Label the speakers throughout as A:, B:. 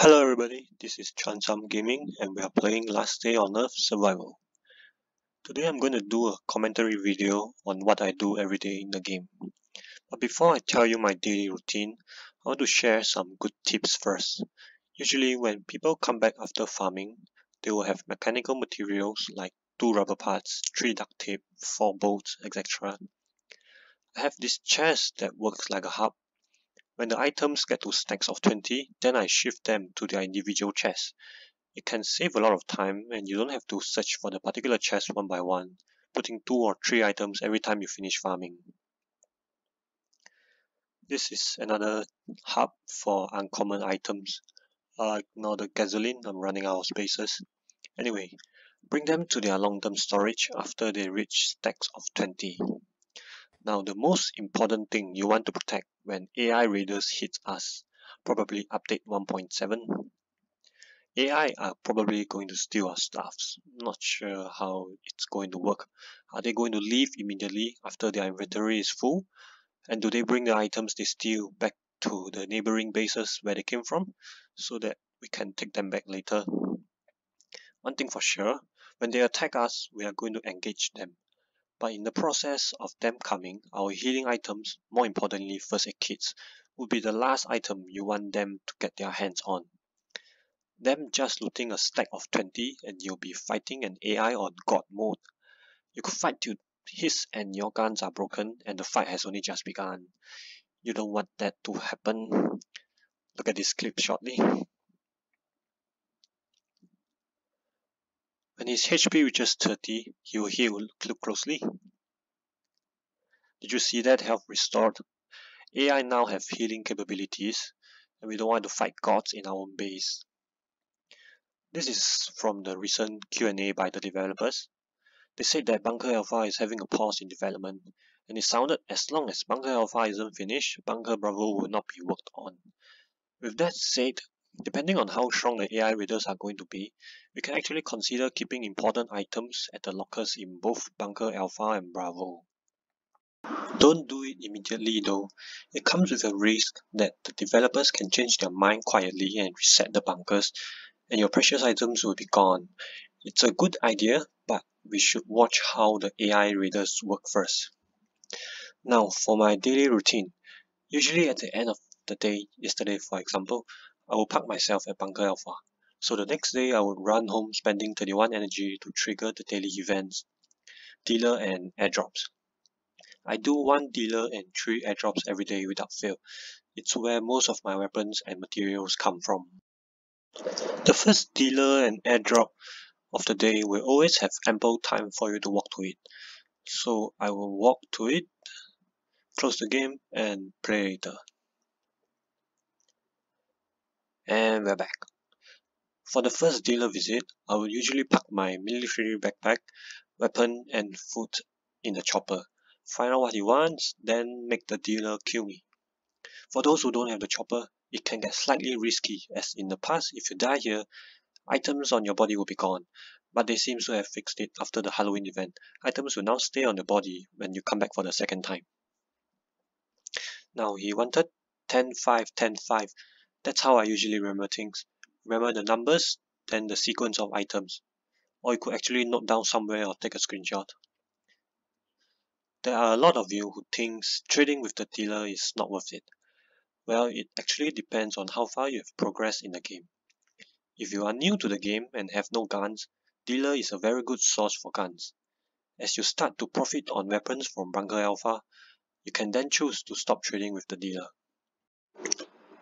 A: Hello everybody, this is Transarm Gaming and we are playing Last Day on Earth Survival. Today I'm going to do a commentary video on what I do every day in the game. But before I tell you my daily routine, I want to share some good tips first. Usually when people come back after farming, they will have mechanical materials like 2 rubber parts, 3 duct tape, 4 bolts, etc. I have this chest that works like a hub. When the items get to stacks of 20, then I shift them to their individual chests. It can save a lot of time and you don't have to search for the particular chest one by one, putting 2 or 3 items every time you finish farming. This is another hub for uncommon items. Now the gasoline, I'm running out of spaces. Anyway, bring them to their long-term storage after they reach stacks of 20. Now the most important thing you want to protect when AI raiders hit us, probably update 1.7. AI are probably going to steal our stuffs. Not sure how it's going to work. Are they going to leave immediately after their inventory is full? And do they bring the items they steal back to the neighboring bases where they came from so that we can take them back later? One thing for sure, when they attack us, we are going to engage them. But in the process of them coming, our healing items, more importantly first aid kits, would be the last item you want them to get their hands on. Them just looting a stack of 20 and you'll be fighting an AI on God mode. You could fight till his and your guns are broken and the fight has only just begun. You don't want that to happen. Look at this clip shortly. When his HP reaches 30, he will heal. Look closely. Did you see that health restored? AI now have healing capabilities and we don't want to fight gods in our own base. This is from the recent Q&A by the developers. They said that Bunker Alpha is having a pause in development, and it sounded as long as Bunker Alpha isn't finished, Bunker Bravo will not be worked on. With that said, depending on how strong the AI raiders are going to be, we can actually consider keeping important items at the lockers in both Bunker Alpha and Bravo. Don't do it immediately though. It comes with a risk that the developers can change their mind quietly and reset the bunkers, and your precious items will be gone. It's a good idea, but we should watch how the AI raiders work first. Now for my daily routine. Usually at the end of the day, yesterday for example, I will park myself at Bunker Alpha. So the next day I would run home spending 31 energy to trigger the daily events, dealer and airdrops. I do 1 dealer and 3 airdrops every day without fail. It's where most of my weapons and materials come from. The first dealer and airdrop of the day will always have ample time for you to walk to it. So I will walk to it, close the game and play later. And we're back. For the first dealer visit, I will usually pack my military backpack, weapon and food in the chopper. Find out what he wants, then make the dealer kill me. For those who don't have the chopper, it can get slightly risky, as in the past if you die here, items on your body will be gone. But they seem to have fixed it after the Halloween event. Items will now stay on your body when you come back for the second time. Now he wanted 10-5, 10-5. That's how I usually remember things. Remember the numbers, then the sequence of items. Or you could actually note down somewhere or take a screenshot. There are a lot of you who think trading with the dealer is not worth it. Well, it actually depends on how far you have progressed in the game. If you are new to the game and have no guns, dealer is a very good source for guns. As you start to profit on weapons from Bunker Alpha, you can then choose to stop trading with the dealer.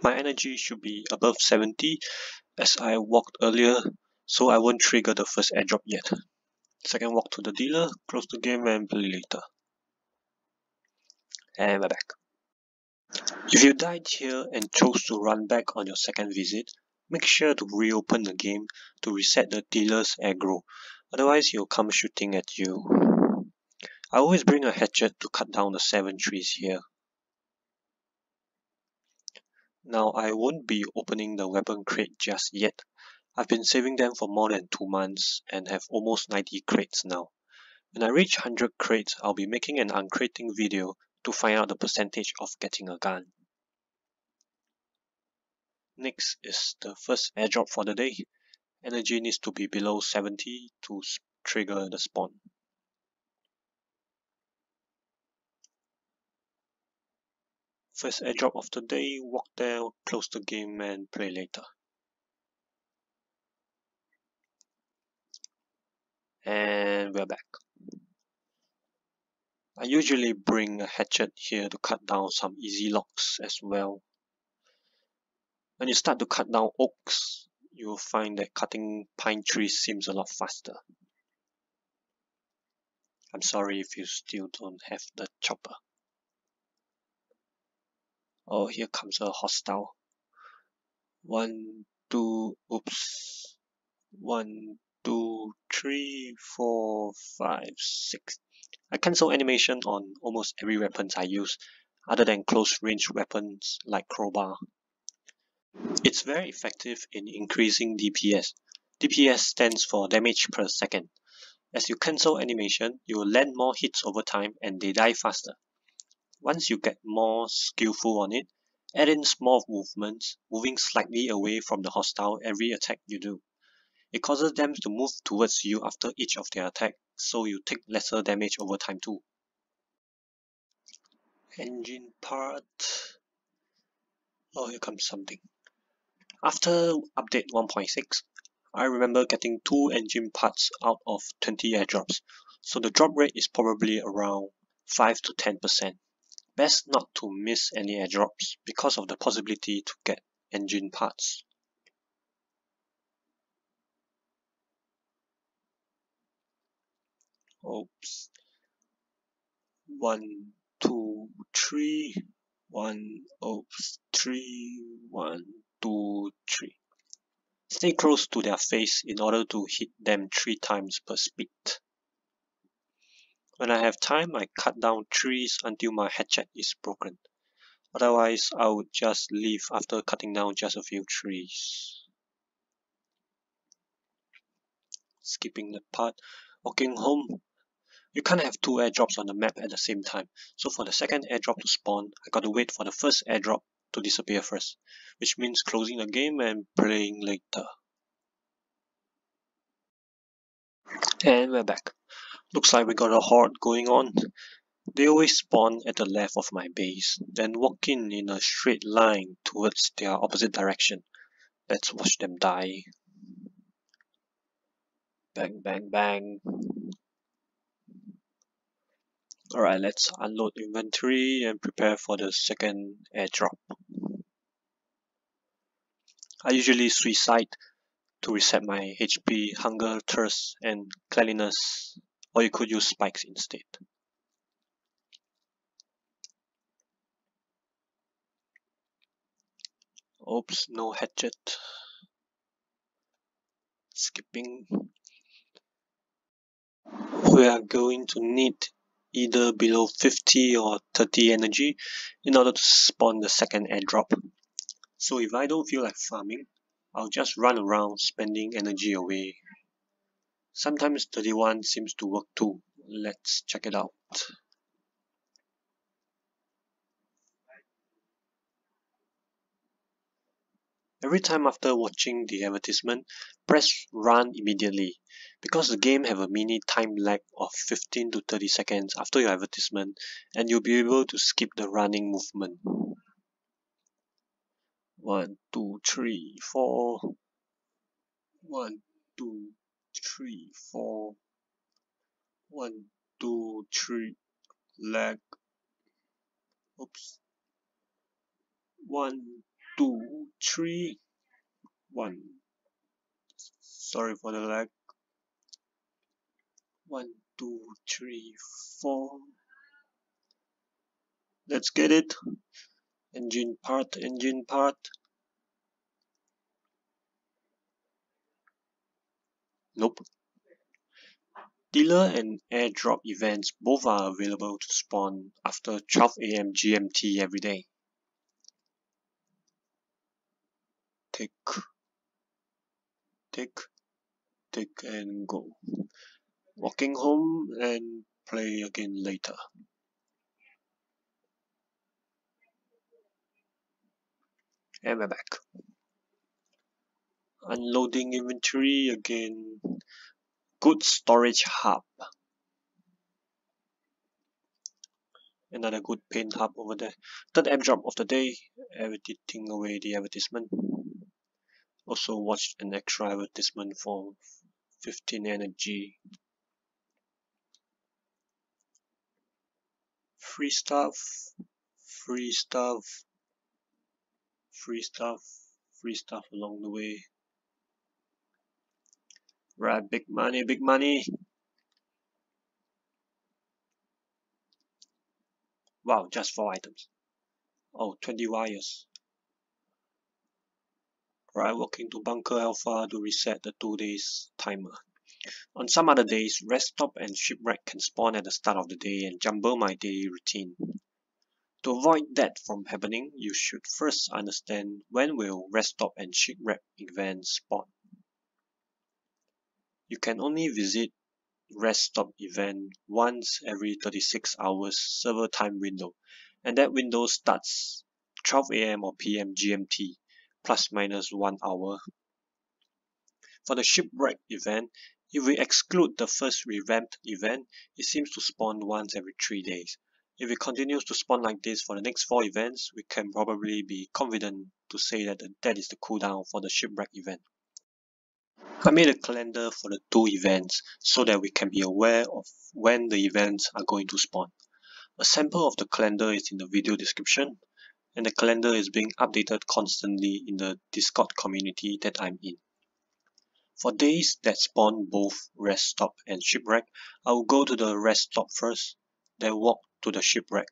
A: My energy should be above 70 as I walked earlier, so I won't trigger the first airdrop yet. Second walk to the dealer, close the game and play later. And we're back. If you died here and chose to run back on your second visit, make sure to reopen the game to reset the dealer's aggro, otherwise he'll come shooting at you. I always bring a hatchet to cut down the 7 trees here. Now I won't be opening the weapon crate just yet. I've been saving them for more than 2 months and have almost 90 crates now. When I reach 100 crates, I'll be making an uncrating video to find out the percentage of getting a gun. Next is the first airdrop for the day. Energy needs to be below 70 to trigger the spawn. First airdrop of the day, walk there, close the game and play later. And we're back. I usually bring a hatchet here to cut down some easy logs as well. When you start to cut down oaks, you will find that cutting pine trees seems a lot faster. I'm sorry if you still don't have the chopper. Oh, here comes a hostile. 1, 2, oops. 1, 2, 3, 4, 5, 6. I cancel animation on almost every weapon I use, other than close range weapons like crowbar. It's very effective in increasing DPS. DPS stands for damage per second. As you cancel animation, you will land more hits over time and they die faster. Once you get more skillful on it, add in small movements, moving slightly away from the hostile every attack you do. It causes them to move towards you after each of their attacks, so you take lesser damage over time too. Engine part. Oh, here comes something. After update 1.6, I remember getting 2 engine parts out of 20 airdrops, so the drop rate is probably around 5 to 10%. Best not to miss any airdrops because of the possibility to get engine parts. Oops. 1, 2, 3. 1, oops, 3, 1, 2, 3. Stay close to their face in order to hit them 3 times per speed. When I have time, I cut down trees until my hatchet is broken. Otherwise, I would just leave after cutting down just a few trees. Skipping that part. Walking home. You can't have 2 airdrops on the map at the same time, so for the second airdrop to spawn, I gotta wait for the first airdrop to disappear first, which means closing the game and playing later. And we're back. Looks like we got a horde going on. They always spawn at the left of my base, then walk in a straight line towards their opposite direction. Let's watch them die. Bang, bang, bang. Alright, let's unload inventory and prepare for the second airdrop. I usually suicide to reset my HP, hunger, thirst, and cleanliness, or you could use spikes instead. Oops, no hatchet. Skipping. We are going to need either below 50 or 30 energy in order to spawn the second airdrop. So if I don't feel like farming, I'll just run around spending energy away. Sometimes 31 seems to work too. Let's check it out. Every time after watching the advertisement, press run immediately, because the game have a mini time lag of 15 to 30 seconds after your advertisement, and you'll be able to skip the running movement. 1, 2, 3, 4. 1, 2, 3, 4. 1, 2, 3. Lag. Oops. 1, 2, 3. 1. Sorry for the lag. 1, 2, 3, 4. Let's get it. Engine part, engine part. Nope. Dealer and airdrop events both are available to spawn after 12 AM GMT every day. Tick, tick, tick and go. Walking home and play again later. And we're back. Unloading inventory again. Good storage hub. Another good paint hub over there. Third airdrop of the day. Editing away the advertisement. Also watched an extra advertisement for 15 energy. Free stuff. Free stuff. Free stuff. Free stuff along the way. Right, big money, big money. Wow, just 4 items. Oh, 20 wires. Right, walking to Bunker Alpha to reset the 2 days timer. On some other days, rest stop and shipwreck can spawn at the start of the day and jumble my daily routine. To avoid that from happening, you should first understand when will rest stop and shipwreck events spawn. You can only visit rest stop event once every 36 hours server time window, and that window starts 12 AM or PM GMT plus minus 1 hour. For the shipwreck event, if we exclude the first revamped event, it seems to spawn once every 3 days. If it continues to spawn like this for the next 4 events, we can probably be confident to say that that is the cooldown for the shipwreck event. I made a calendar for the 2 events so that we can be aware of when the events are going to spawn. A sample of the calendar is in the video description, and the calendar is being updated constantly in the Discord community that I'm in. For days that spawn both rest stop and shipwreck, I will go to the rest stop first, then walk to the shipwreck.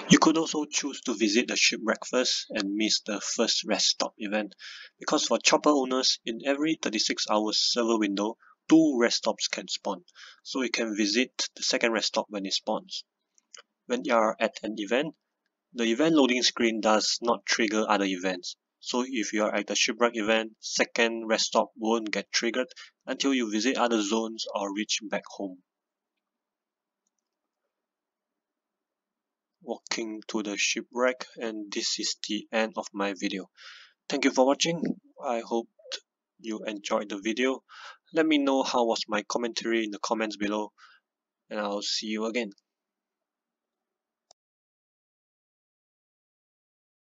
A: You could also choose to visit the shipwreck first and miss the first rest stop event, because for chopper owners, in every 36 hours server window, 2 rest stops can spawn, so you can visit the second rest stop when it spawns. When you are at an event, the event loading screen does not trigger other events, so if you are at the shipwreck event, second rest stop won't get triggered until you visit other zones or reach back home. Walking to the shipwreck, and this is the end of my video. Thank you for watching. I hope you enjoyed the video. Let me know how was my commentary in the comments below, and I'll see you again.